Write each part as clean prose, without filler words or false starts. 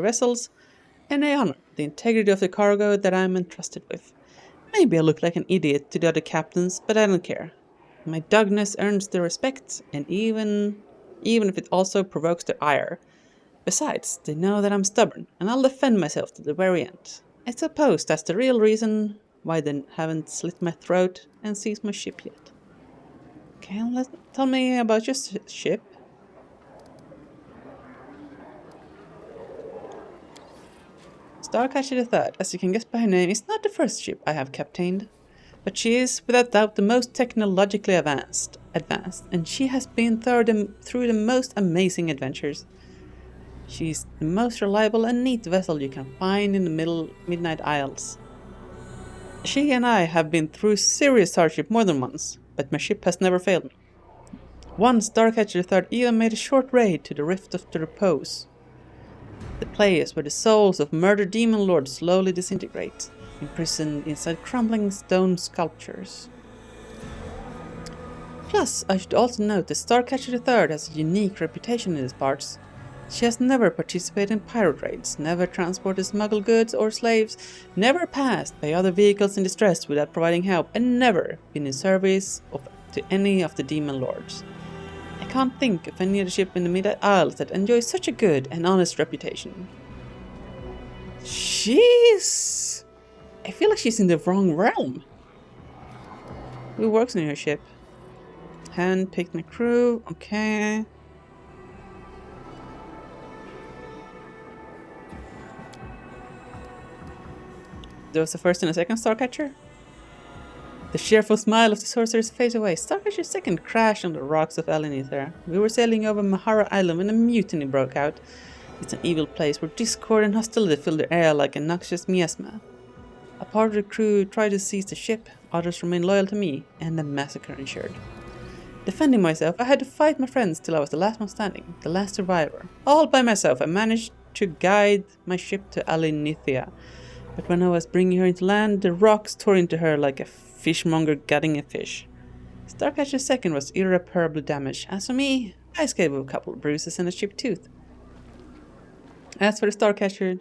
vessels, and I honor the integrity of the cargo that I'm entrusted with. Maybe I look like an idiot to the other captains, but I don't care. My dogness earns their respect, and even if it also provokes their ire. Besides, they know that I'm stubborn, and I'll defend myself to the very end. I suppose that's the real reason why they haven't slit my throat and seized my ship yet. Okay, tell me about your ship. Starcatcher III, as you can guess by her name, is not the first ship I have captained, but she is without doubt the most technologically advanced, and she has been through the most amazing adventures. She's the most reliable and neat vessel you can find in the Midnight Isles. She and I have been through serious hardship more than once, but my ship has never failed me. Once Starcatcher III even made a short raid to the Rift of the Repose, the place where the souls of murdered demon lords slowly disintegrate, imprisoned inside crumbling stone sculptures. Plus, I should also note that Starcatcher III has a unique reputation in these parts. She has never participated in pirate raids, never transported smuggled goods or slaves, never passed by other vehicles in distress without providing help, and never been in service to any of the demon lords. I can't think of any other ship in the Midnight Isles that enjoys such a good and honest reputation. Jeez! I feel like she's in the wrong realm. Who works on your ship? Hand-picked my crew, okay. There was the first and a second Starcatcher? The cheerful smile of the sorceress fades away. Starcatcher's second crashed on the rocks of Alinether. We were sailing over Mahara Island when a mutiny broke out. It's an evil place where discord and hostility fill the air like a noxious miasma. A part of the crew tried to seize the ship, others remained loyal to me, and a massacre ensued. Defending myself, I had to fight my friends till I was the last one standing, the last survivor. All by myself, I managed to guide my ship to Alinethia. But when I was bringing her into land, the rocks tore into her like a fishmonger gutting a fish. Starcatcher II was irreparably damaged. As for me, I escaped with a couple of bruises and a chipped tooth. As for the Starcatcher I,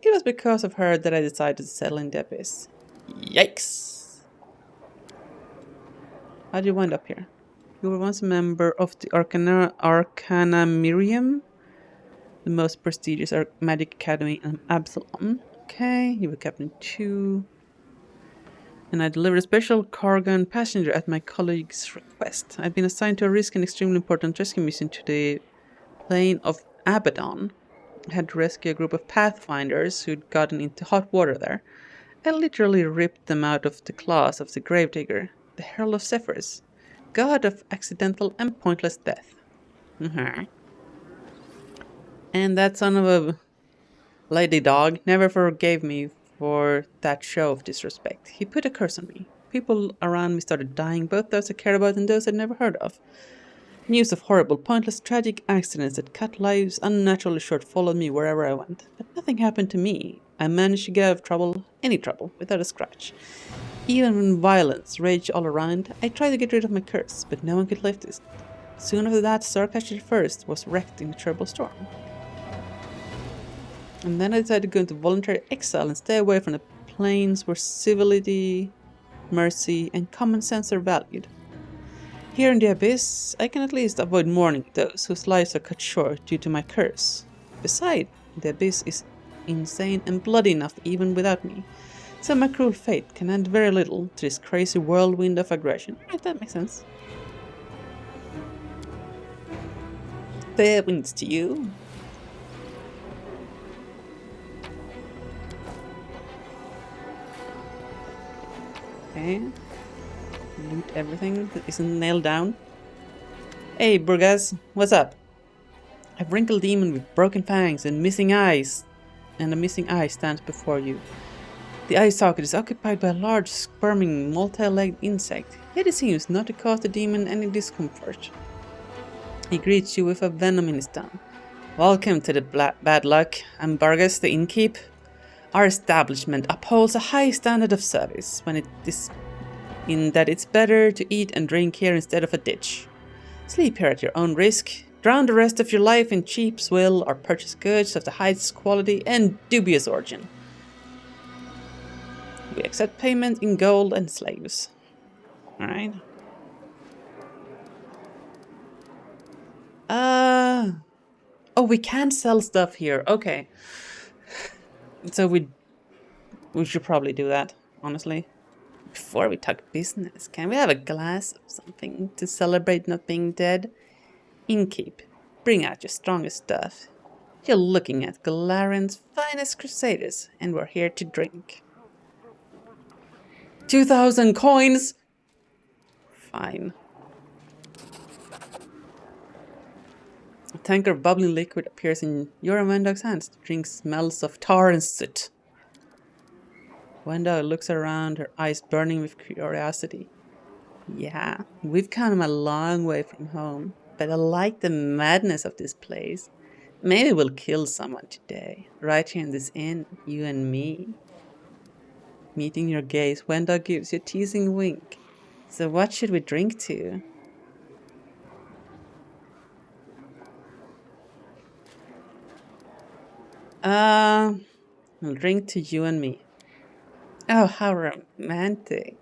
it was because of her that I decided to settle in the abyss. Yikes! How'd you wind up here? You were once a member of the Arcanamirium, the most prestigious magic academy in Absalom. Okay, you were Captain 2. And I delivered a special cargo and passenger at my colleague's request. I'd been assigned to a risky and extremely important rescue mission to the plain of Abaddon. I had to rescue a group of Pathfinders who'd gotten into hot water there. I literally ripped them out of the claws of the Gravedigger, the Herald of Zephyrus, god of accidental and pointless death. And that son of a lady dog never forgave me for that show of disrespect. He put a curse on me. People around me started dying, both those I cared about and those I'd never heard of. News of horrible, pointless, tragic accidents that cut lives unnaturally short followed me wherever I went. But nothing happened to me. I managed to get out of trouble, any trouble, without a scratch. Even when violence raged all around, I tried to get rid of my curse, but no one could lift it. Soon after that, Starcatcher I was wrecked in a terrible storm. And then I decided to go into voluntary exile and stay away from the plains where civility, mercy, and common sense are valued. Here in the Abyss, I can at least avoid mourning those whose lives are cut short due to my curse. Besides, the Abyss is insane and bloody enough even without me, so my cruel fate can add very little to this crazy whirlwind of aggression. Right, that makes sense. Fair winds to you. Okay. Loot everything that isn't nailed down. Hey, Burgess, what's up? A wrinkled demon with broken fangs and missing eyes, and a missing eye stands before you. The eye socket is occupied by a large, squirming, multi-legged insect, yet it seems not to cause the demon any discomfort. He greets you with a venom in his tongue. Welcome to the bad luck. I'm Burgess, the innkeep. Our establishment upholds a high standard of service when it is in that it's better to eat and drink here instead of a ditch. Sleep here at your own risk, Drown the rest of your life in cheap swill or purchase goods of the highest quality and dubious origin. We accept payment in gold and slaves. Alright. Oh, we can sell stuff here. Okay. So we should probably do that, honestly. Before we talk business, can we have a glass of something to celebrate not being dead? Innkeep, bring out your strongest stuff. You're looking at Galaren's finest crusaders, and we're here to drink. 2,000 coins! Fine. A tanker of bubbling liquid appears in your and Wendog's hands. The drink smells of tar and soot. Wendog looks around, her eyes burning with curiosity. Yeah, we've come a long way from home, but I like the madness of this place. Maybe we'll kill someone today, right here in this inn, you and me. Meeting your gaze, Wendog gives you a teasing wink. So what should we drink to? We'll drink to you and me. Oh, how romantic.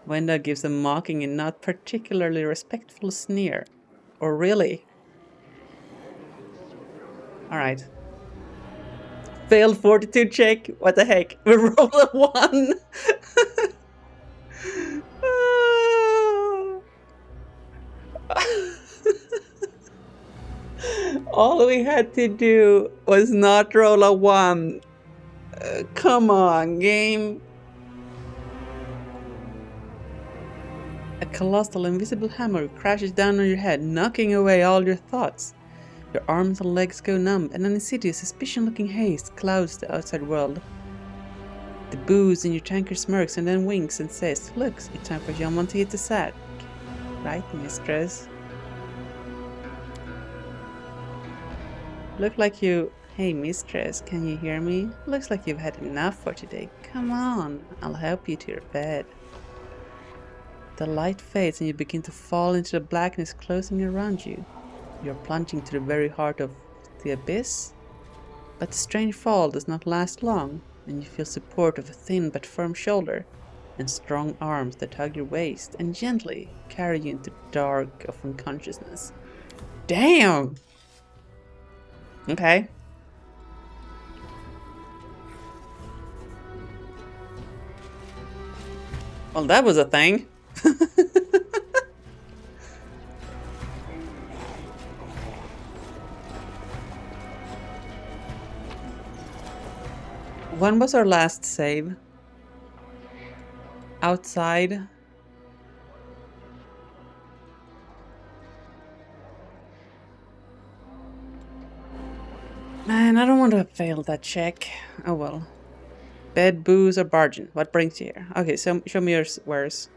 Wendog gives a mocking and not particularly respectful sneer. Or really? Alright. Failed 42 check. What the heck? We rolled a 1. All we had to do was not roll a 1. Come on, game. A colossal invisible hammer crashes down on your head, knocking away all your thoughts. Your arms and legs go numb, and an insidious, suspicion-looking haze clouds the outside world. The booze in your tanker smirks and then winks and says, "Look, it's time for someone to hit the sack. Right, mistress?" Look like you... Hey, mistress, can you hear me? Looks like you've had enough for today. Come on, I'll help you to your bed. The light fades and you begin to fall into the blackness closing around you. You're plunging to the very heart of the abyss. But the strange fall does not last long, and you feel support of a thin but firm shoulder, and strong arms that hug your waist and gently carry you into the dark of unconsciousness. Damn! Okay. Well, that was a thing. When was our last save? Outside? Man, I don't want to fail that check. Oh well. Bed, booze, or bargain? What brings you here? Okay, so show me yours. Where's?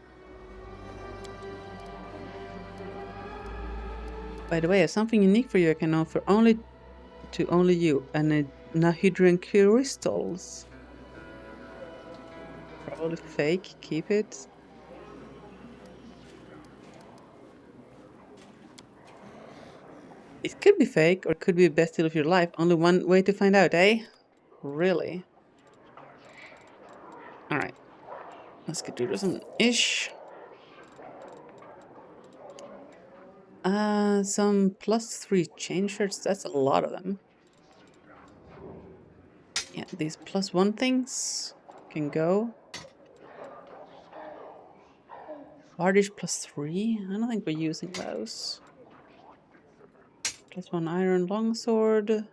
By the way, I have something unique for you I can offer only you, and Nahydrian crystals. Probably fake. Keep it. It could be fake, or it could be the best deal of your life. Only one way to find out, eh? Really? Alright. Let's get rid of some ish. Some +3 chain shirts. That's a lot of them. Yeah, these +1 things can go. Vardish +3. I don't think we're using those. +1 iron longsword.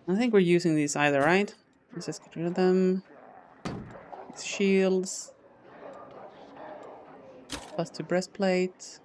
I think we're using these either, right? Let's just get rid of them. These shields. +2 breastplate.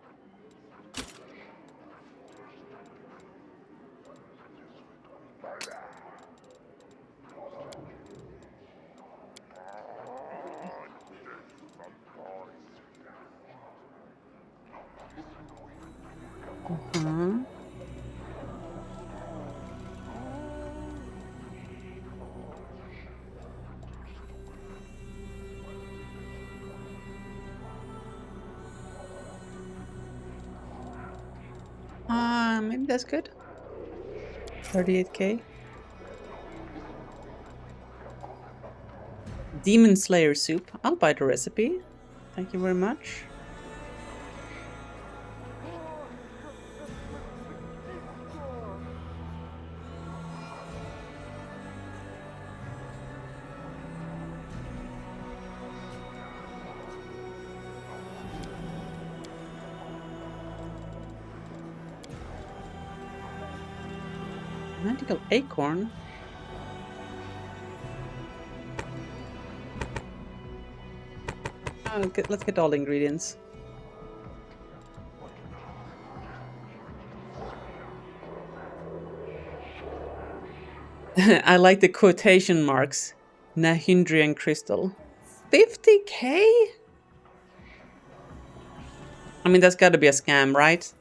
Maybe that's good. 38k. Demon Slayer soup. I'll buy the recipe. Thank you very much. Magical acorn. Oh, let's get all the ingredients. I like the quotation marks. Nahindrian crystal. 50k? I mean, that's gotta be a scam, right?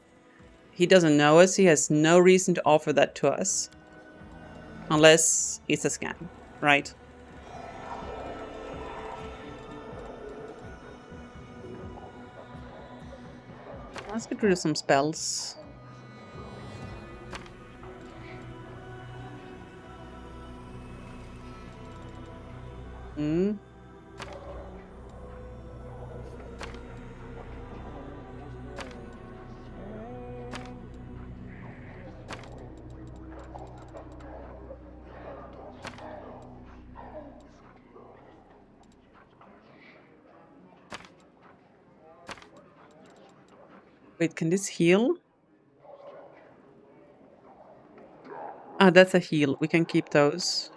He doesn't know us. He has no reason to offer that to us. Unless it's a scam, right? Let's get rid of some spells. Hmm. Wait, can this heal? Ah, that's a heal. We can keep those.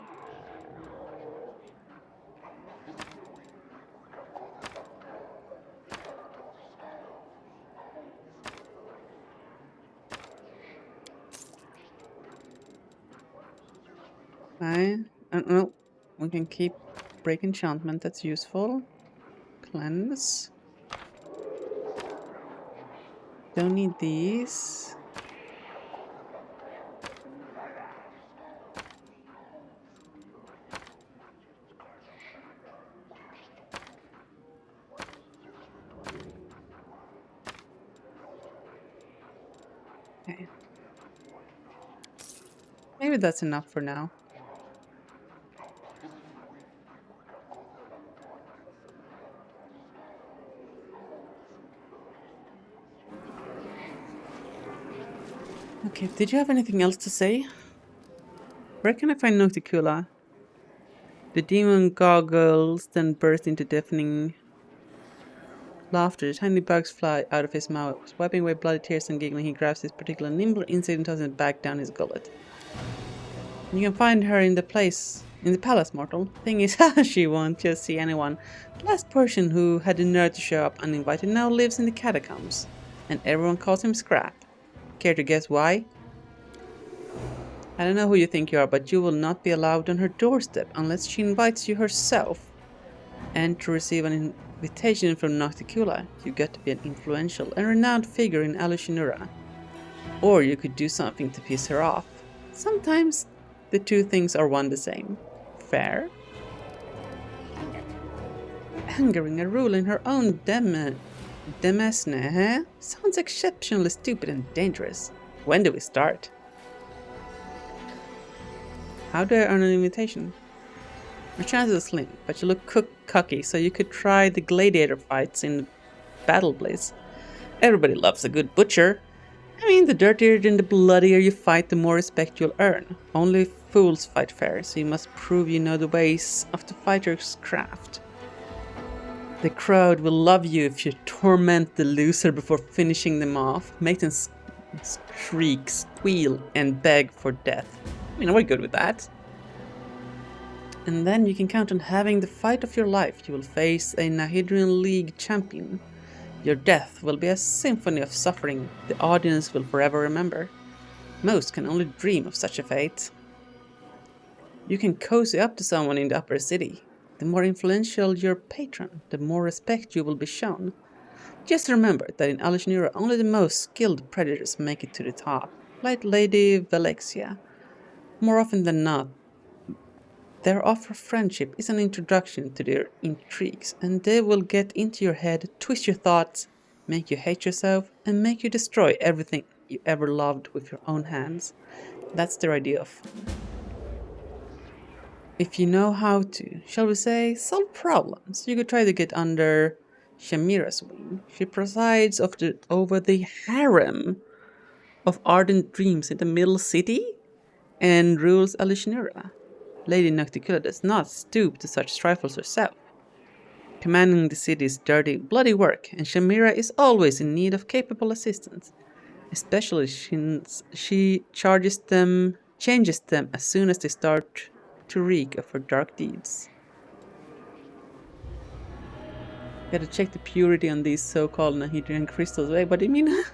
Okay. No, we can keep break enchantment. That's useful. Cleanse. Don't need these. Okay. Maybe that's enough for now. Okay, did you have anything else to say? Where can I find Nocticula? The demon goggles, then burst into deafening laughter. Tiny bugs fly out of his mouth. Wiping away bloody tears and giggling, he grabs his particular nimble insect and tosses it back down his gullet. You can find her in the palace, mortal. Thing is, she won't just see anyone. The last person who had the nerve to show up uninvited now lives in the catacombs, and everyone calls him Scrap. Care to guess why? I don't know who you think you are, but you will not be allowed on her doorstep unless she invites you herself. And to receive an invitation from Nocticula, you get to be an influential and renowned figure in Alushinura. Or you could do something to piss her off. Sometimes the two things are one the same. Fair? Angering a ruler in her own demesne, huh? Sounds exceptionally stupid and dangerous. When do we start? How do I earn an invitation? Your chances are slim, but you look cocky, so you could try the gladiator fights in Battle Blaze. Everybody loves a good butcher. I mean, the dirtier and the bloodier you fight, the more respect you'll earn. Only fools fight fair, so you must prove you know the ways of the fighter's craft. The crowd will love you if you torment the loser before finishing them off, make them shriek, squeal, and beg for death. I mean, we're good with that. And then you can count on having the fight of your life. You will face a Nahidrian League champion. Your death will be a symphony of suffering the audience will forever remember. Most can only dream of such a fate. You can cozy up to someone in the upper city. The more influential your patron, the more respect you will be shown. Just remember that in Alushinura only the most skilled predators make it to the top, like Lady Velexia. More often than not, their offer of friendship is an introduction to their intrigues, and they will get into your head, twist your thoughts, make you hate yourself, and make you destroy everything you ever loved with your own hands. That's their idea of fun. If you know how to, shall we say, solve problems, you could try to get under Shamira's wing. She presides over the harem of ardent dreams in the middle city and rules Alishnira. Lady Nocticula does not stoop to such trifles herself. Commanding the city is dirty, bloody work, and Shamira is always in need of capable assistance, especially since she changes them as soon as they start to reek of her dark deeds. Gotta check the purity on these so-called Nahidrian crystals. Wait, what do you mean?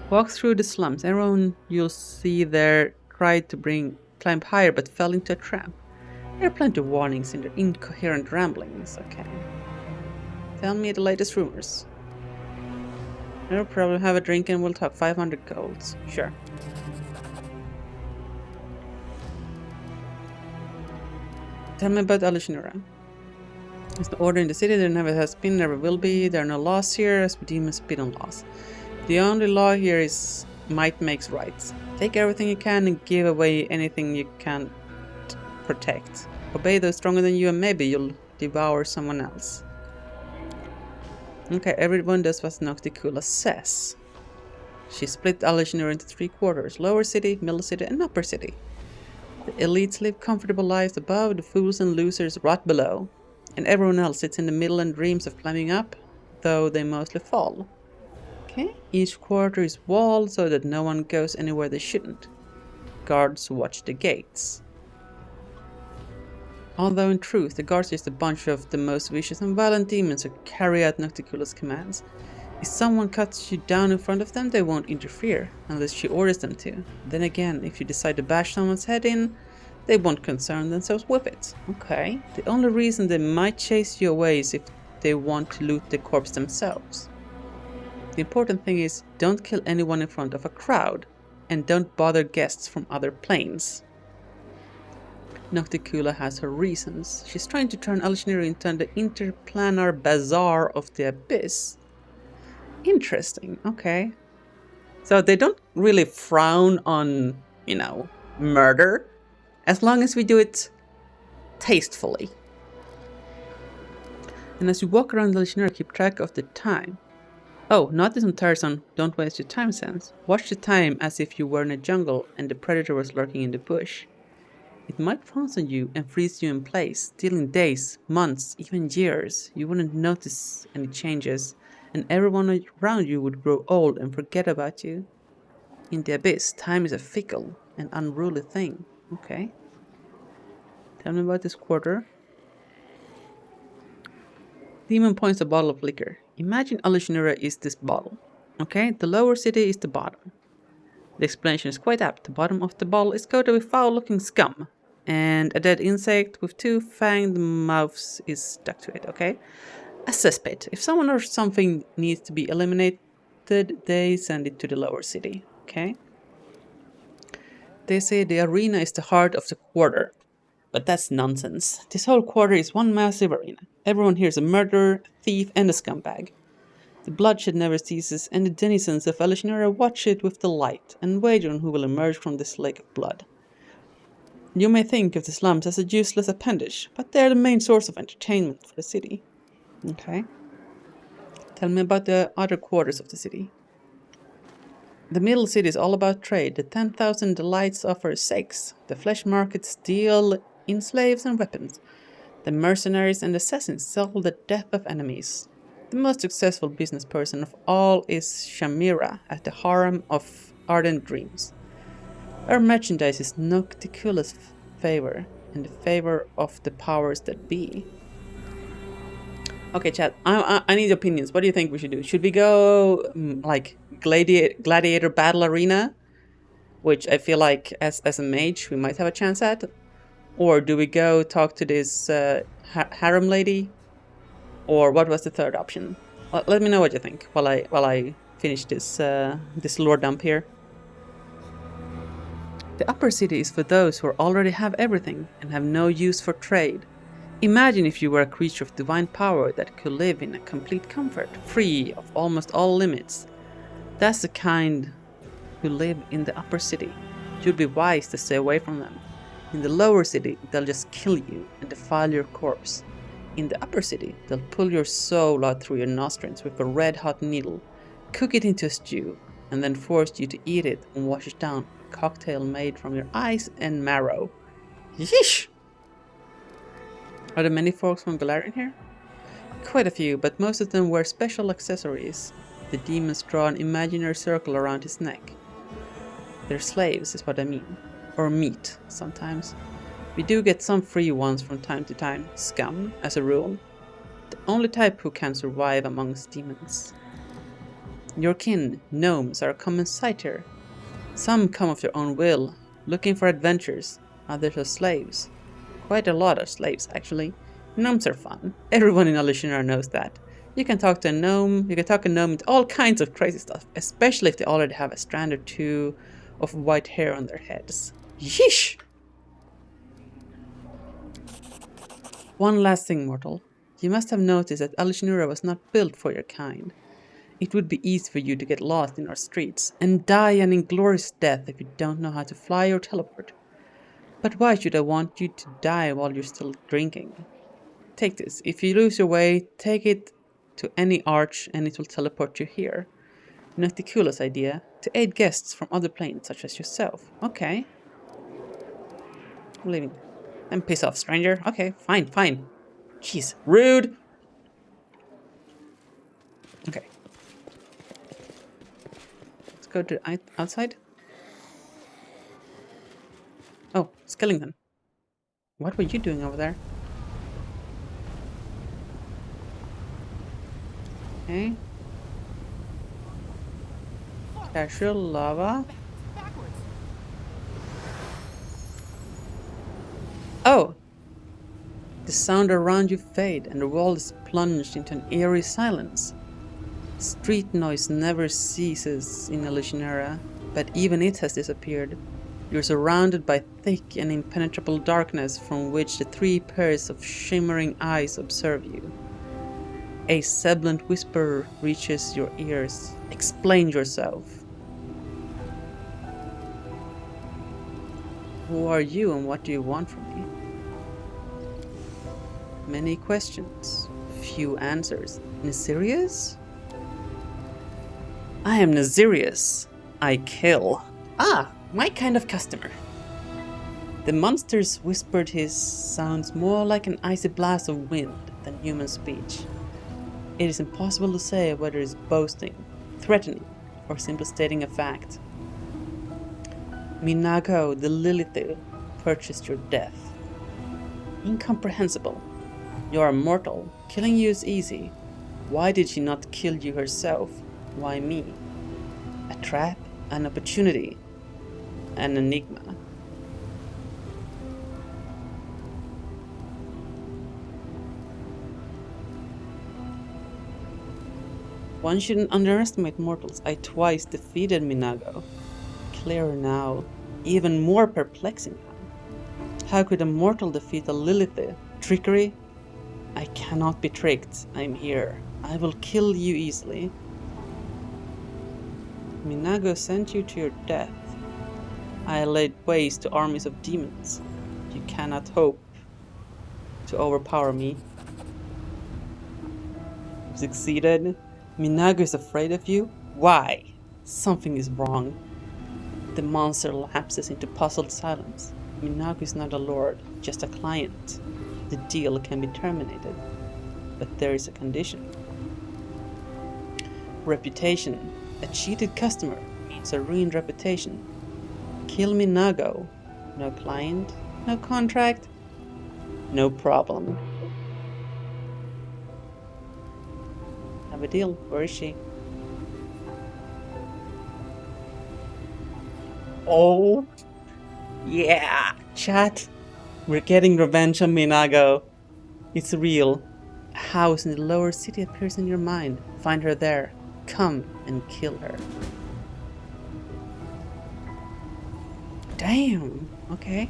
Walk through the slums. Everyone you'll see there tried to climb higher but fell into a trap. There are plenty of warnings in their incoherent ramblings. Okay. Tell me the latest rumors. No problem, have a drink and we'll talk. 500 golds. Sure. Tell me about Alishnura. There's no order in the city, there never has been, never will be. There are no laws here, as demons spit on laws. The only law here is might makes right. Take everything you can and give away anything you can't protect. Obey those stronger than you and maybe you'll devour someone else. Okay, everyone does what Nocticula says. She split Alishnura into 3 quarters. Lower city, middle city and upper city. The elites live comfortable lives above, the fools and losers rot below. And everyone else sits in the middle and dreams of climbing up, though they mostly fall. Okay, each quarter is walled so that no one goes anywhere they shouldn't. Guards watch the gates. Although in truth, the guards are just a bunch of the most vicious and violent demons who carry out Nocticula's commands. If someone cuts you down in front of them, they won't interfere, unless she orders them to. Then again, if you decide to bash someone's head in, they won't concern themselves with it. Okay, the only reason they might chase you away is if they want to loot the corpse themselves. The important thing is, don't kill anyone in front of a crowd, and don't bother guests from other planes. Nocticula has her reasons. She's trying to turn Alishnira into the interplanar bazaar of the abyss. Interesting, okay. So they don't really frown on, murder, as long as we do it tastefully. And as you walk around Alishnira, keep track of the time. Oh, notice on Tarzan, don't waste your time sense. Watch the time as if you were in a jungle and the predator was lurking in the bush. It might pounce on you and freeze you in place, still in days, months, even years. You wouldn't notice any changes, and everyone around you would grow old and forget about you. In the abyss, time is a fickle and unruly thing. Okay. Tell me about this quarter. Demon points a bottle of liquor. Imagine Alishnira is this bottle. Okay, the lower city is the bottom. The explanation is quite apt. The bottom of the bottle is coated with foul-looking scum, and a dead insect with 2 fanged mouths is stuck to it, okay? A cesspit. If someone or something needs to be eliminated, they send it to the lower city, okay? They say the arena is the heart of the quarter. But that's nonsense. This whole quarter is one massive arena. Everyone here is a murderer, a thief, and a scumbag. The bloodshed never ceases, and the denizens of Alishnira watch it with delight, and wager on who will emerge from this lake of blood. You may think of the slums as a useless appendage, but they are the main source of entertainment for the city. Okay. Tell me about the other quarters of the city. The middle city is all about trade. The 10,000 delights offer sex. The flesh markets deal in slaves and weapons. The mercenaries and assassins sell the death of enemies. The most successful business person of all is Shamira at the harem of ardent dreams. Our merchandise is Nocticula's favor, and the favor of the powers that be. Okay, chat, I need opinions. What do you think we should do? Should we go, gladiator battle arena? Which I feel like, as a mage, we might have a chance at. Or do we go talk to this harem lady? Or what was the third option? Well, let me know what you think while I finish this lore dump here. The upper city is for those who already have everything and have no use for trade. Imagine if you were a creature of divine power that could live in a complete comfort, free of almost all limits. That's the kind who live in the upper city. You'd be wise to stay away from them. In the lower city, they'll just kill you and defile your corpse. In the upper city, they'll pull your soul out through your nostrils with a red-hot needle, cook it into a stew, and then force you to eat it and wash it down with a cocktail made from your eyes and marrow. Yeesh! Are there many folks from Galarian here? Quite a few, but most of them wear special accessories. The demons draw an imaginary circle around his neck. They're slaves, is what I mean. Or meat, sometimes. We do get some free ones from time to time, scum, as a rule. The only type who can survive amongst demons. Your kin, gnomes, are a common sight here. Some come of their own will, looking for adventures, others are slaves. Quite a lot of slaves, actually. Gnomes are fun. Everyone in Alichinara knows that. You can talk to a gnome, into all kinds of crazy stuff, especially if they already have a strand or two of white hair on their heads. Yeesh! One last thing, mortal. You must have noticed that Alichinura was not built for your kind. It would be easy for you to get lost in our streets and die an inglorious death if you don't know how to fly or teleport. But why should I want you to die while you're still drinking? Take this. If you lose your way, take it to any arch and it will teleport you here. Not the coolest idea. To aid guests from other planes such as yourself. Okay. I'm leaving. Then piss off, stranger. Okay, fine. Jeez, rude! Okay. Let's go to outside. Oh, skeleton. What were you doing over there? Okay. Casual lava. Oh! The sound around you fade and the world is plunged into an eerie silence. Street noise never ceases in Alichinara, but even it has disappeared. You're surrounded by thick and impenetrable darkness from which the three pairs of shimmering eyes observe you. A sibilant whisper reaches your ears. Explain yourself. Who are you and what do you want from me? Many questions, few answers. Nazirius? I am Nazirius. I kill. Ah, my kind of customer. The monster's whispered hiss sounds more like an icy blast of wind than human speech. It is impossible to say whether it's boasting, threatening, or simply stating a fact. Minago, the Lilith, purchased your death. Incomprehensible. You are mortal. Killing you is easy. Why did she not kill you herself? Why me? A trap? An opportunity? An enigma? One shouldn't underestimate mortals. I twice defeated Minago. Clearer now. Even more perplexing now. How could a mortal defeat a Lilith? Trickery? I cannot be tricked. I'm here. I will kill you easily. Minago sent you to your death. I laid waste to armies of demons. You cannot hope to overpower me. You succeeded. Minago is afraid of you? Why? Something is wrong. The monster lapses into puzzled silence. Minago is not a lord, just a client. The deal can be terminated, but there is a condition. Reputation. A cheated customer means a ruined reputation. Kill Minago. No client, no contract, no problem. Have a deal. Where is she? Oh, yeah, chat. We're getting revenge on Minago. It's real. A house in the lower city appears in your mind. Find her there. Come and kill her. Damn. Okay.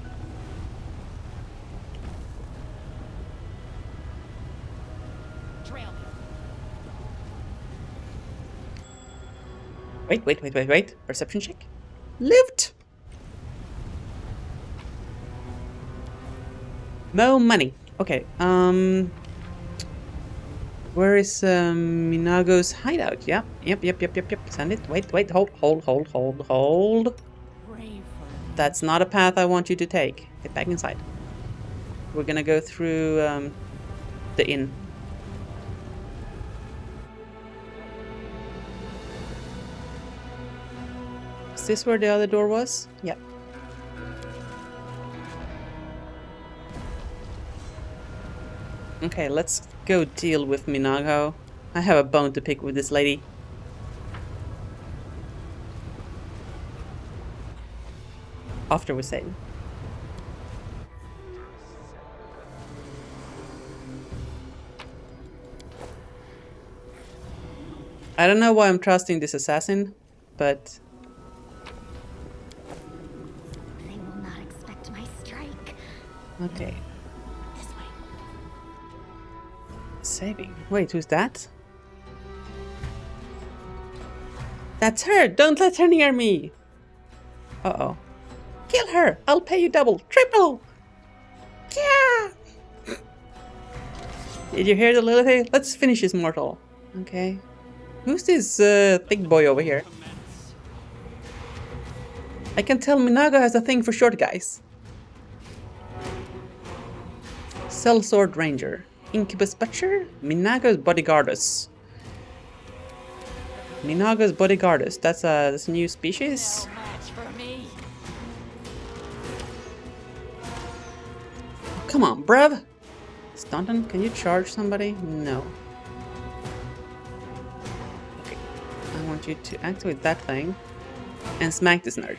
Wait. Perception check. Lived! No money. Okay, where is Minago's hideout? Yep. Send it. Wait, hold. That's not a path I want you to take. Get back inside. We're gonna go through the inn. Is this where the other door was? Yep. Okay, let's go deal with Minago. I have a bone to pick with this lady. After we save. I don't know why I'm trusting this assassin, but They will not expect my strike. okay. This way. Saving. Wait, who's that? That's her! Don't let her near me! Uh-oh. Kill her! I'll pay you double, triple! Yeah! Did you hear the little thing? Let's finish this mortal. Okay. Who's this thick boy over here? I can tell Minago has a thing for short guys. Sellsword Ranger. Incubus Butcher? Minago's Bodyguardus. Minago's Bodyguardus. That's a new species? No match for me. Come on, bruv! Staunton, can you charge somebody? No. Okay. I want you to activate that thing and smack this nerd.